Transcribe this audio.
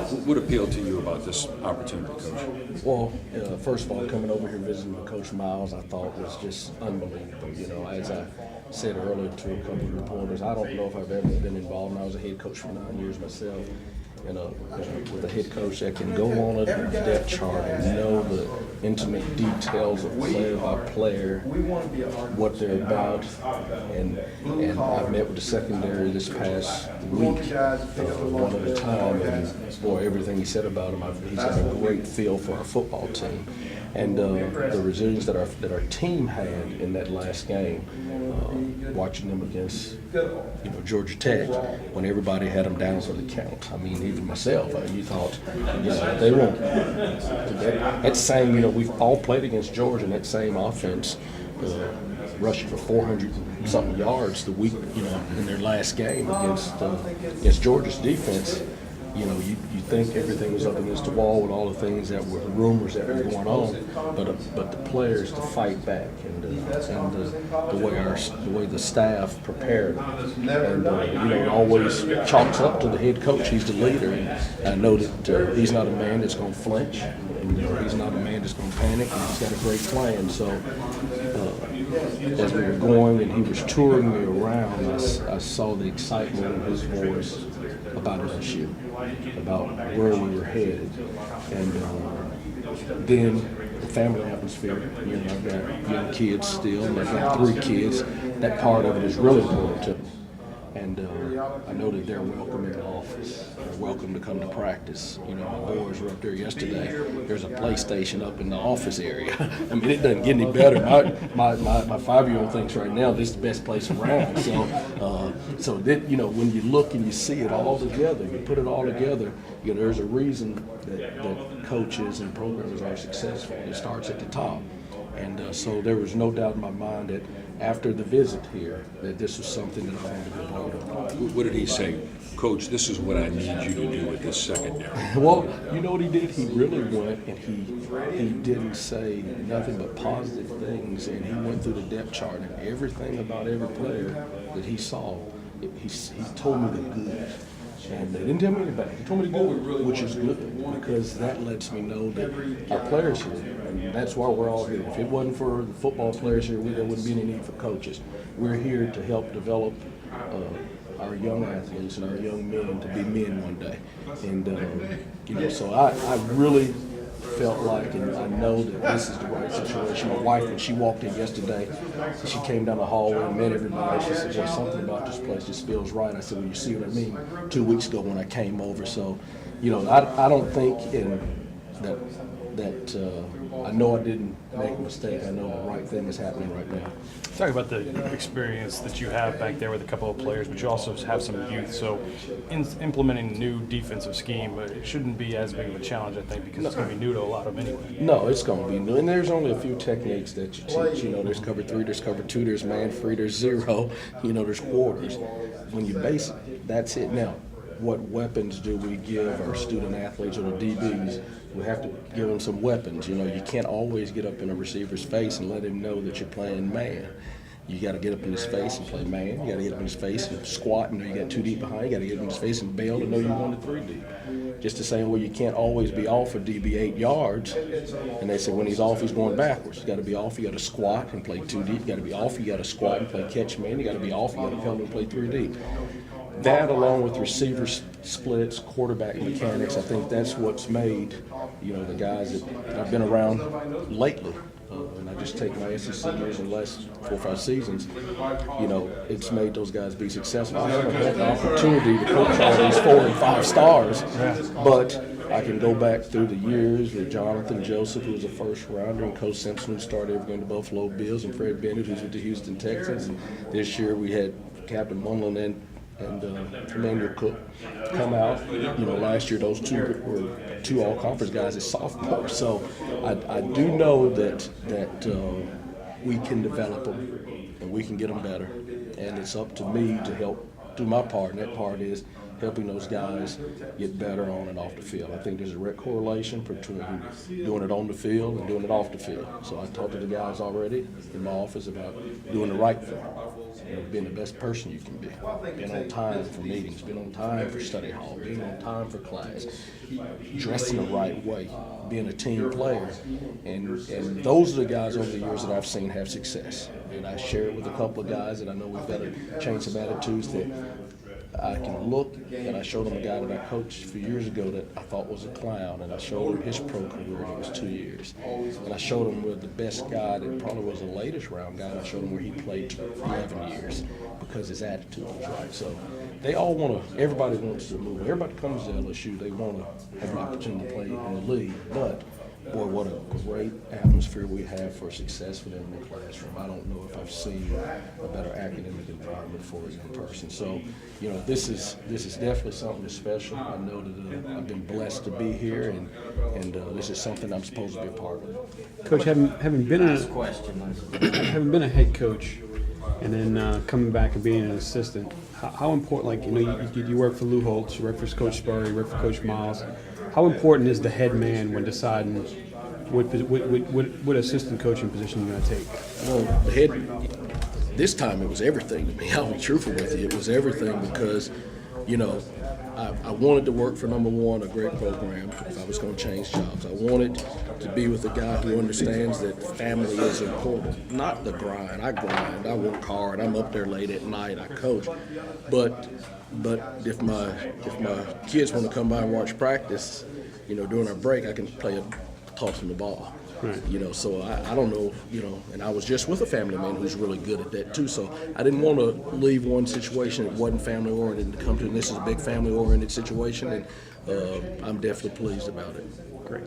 What appealed to you about this opportunity, Coach? Well, first of all, coming over here visiting with Coach Miles, I thought was just unbelievable. As I said earlier to a couple of reporters, I don't know if I've ever been involved, and I was a head coach for 9 years myself. With a head coach that can go on a depth chart and know the intimate details of player by player, what they're about, and I met with the secondary this past week, one at a time, and boy, everything he said about him, he's got a great feel for our football team, and the resilience that our team had in that last game, watching them against Georgia Tech, when everybody had them down for the count. I mean, even myself, you thought, they won't. That same, we've all played against Georgia, and that same offense, rushing for 400-something yards the week, in their last game against Georgia's defense. You think everything was up against the wall with all the things that were rumors that were going on, but the players to fight back and the way the staff prepared, and it always chalks up to the head coach. He's the leader, and I know that he's not a man that's going to flinch, and he's not a man that's going to panic, and he's got a great plan. So as we were going and he was touring me around, I saw the excitement in his voice about LSU, about where we were headed, and then the family atmosphere. I've got young kids still, and I've got 3 kids. That part of it is really important to me. And I know that they're welcome in the office. They're welcome to come to practice. My boys were up there yesterday. There's a PlayStation up in the office area. I mean, it doesn't get any better. My 5-year-old thinks right now this is the best place around. So that, when you look and you see it all together, you put it all together, there's a reason that coaches and programmers are successful. It starts at the top. And so there was no doubt in my mind that after the visit here, that this was something that I wanted to be a part of. What did he say? Coach, this is what I need you to do with this secondary. Well, you know what he did? He really went and he didn't say nothing but positive things, and he went through the depth chart and everything about every player that he saw. He told me the good. And they didn't tell me anything bad. He told me the good, which is good, because that lets me know that our players here, and that's why we're all here. If it wasn't for the football players here, there wouldn't be any need for coaches. We're here to help develop our young athletes and our young men to be men one day. And, so I really felt like, and I know that this is the right situation. My wife, when she walked in yesterday, she came down the hallway and met everybody. She said, "There's something about this place just feels right." I said, "Well, you see what I mean?" 2 weeks ago when I came over. So, I don't think that I know I didn't make a mistake. I know the right thing is happening right now. Talk about the experience that you have back there with a couple of players, but you also have some youth. So in implementing a new defensive scheme, it shouldn't be as big of a challenge, I think, because it's going to be new to a lot of them anyway. No, it's going to be new. And there's only a few techniques that you teach. There's cover 3, there's cover 2, there's man free, there's zero, there's quarters. When you base it, that's it. Now, what weapons do we give our student athletes or the DBs? We have to give them some weapons. You can't always get up in a receiver's face and let him know that you're playing man. You got to get up in his face and play man. You got to get up in his face and squat and know you got 2 deep behind. You got to get up in his face and bail to know you wanted 3 deep. Just the same way you can't always be off a DB 8 yards. And they say when he's off, he's going backwards. You got to be off. You got to squat and play 2 deep. You got to be off. You got to squat and play catch man. You got to be off. You got to come and play 3 deep. That, along with receiver splits, quarterback mechanics, I think that's what's made, the guys that I've been around lately. And I just take my SEC years in the last 4 or 5 seasons, it's made those guys be successful. I haven't had the opportunity to coach all these 4 and 5 stars, but I can go back through the years with Jonathan Joseph, who was a first rounder, and Coach Simpson, who started every game the Buffalo Bills, and Fred Bennett, who's with the Houston Texans. And this year we had Captain Munlin and Emmanuel Cook come out. Last year those 2 were 2 all-conference guys as sophomores. So I do know that we can develop them and we can get them better. And it's up to me to help do my part, and that part is helping those guys get better on and off the field. I think there's a direct correlation between doing it on the field and doing it off the field. So I talked to the guys already in my office about doing the right thing, being the best person you can be, being on time for meetings, being on time for study hall, being on time for class, dressing the right way, being a team player. And those are the guys over the years that I've seen have success. And I share it with a couple of guys that I know we've got to change some attitudes that I can look, and I showed him a guy that I coached a few years ago that I thought was a clown, and I showed him his pro career, and it was 2 years. And I showed him where the best guy that probably was the latest round guy, and I showed him where he played 11 years because his attitude was right. So they all want to, everybody wants to move. Everybody comes to LSU, they want to have an opportunity to play in the league, but boy, what a great atmosphere we have for success for them in the classroom. I don't know if I've seen a better academic environment for a young person. So, this is definitely something special. I know that I've been blessed to be here, and this is something I'm supposed to be a part of. Coach, having been a head coach, and then coming back and being an assistant, how important? You work for Lou Holtz, you work for Coach Spurrier, you work for Coach Miles. How important is the head man when deciding what assistant coaching position you're going to take? Well, the head, this time it was everything to me. I'll be truthful with you. It was everything because, I wanted to work for, number one, a great program if I was going to change jobs. I wanted to be with a guy who understands that family is important. Not the grind. I grind. I work hard. I'm up there late at night. I coach. But if my kids want to come by and watch practice, during our break, I can toss them the ball. Right. So I don't know, and I was just with a family man who's really good at that too. So I didn't want to leave one situation that wasn't family oriented to come to, and this is a big family oriented situation, and I'm definitely pleased about it. Great.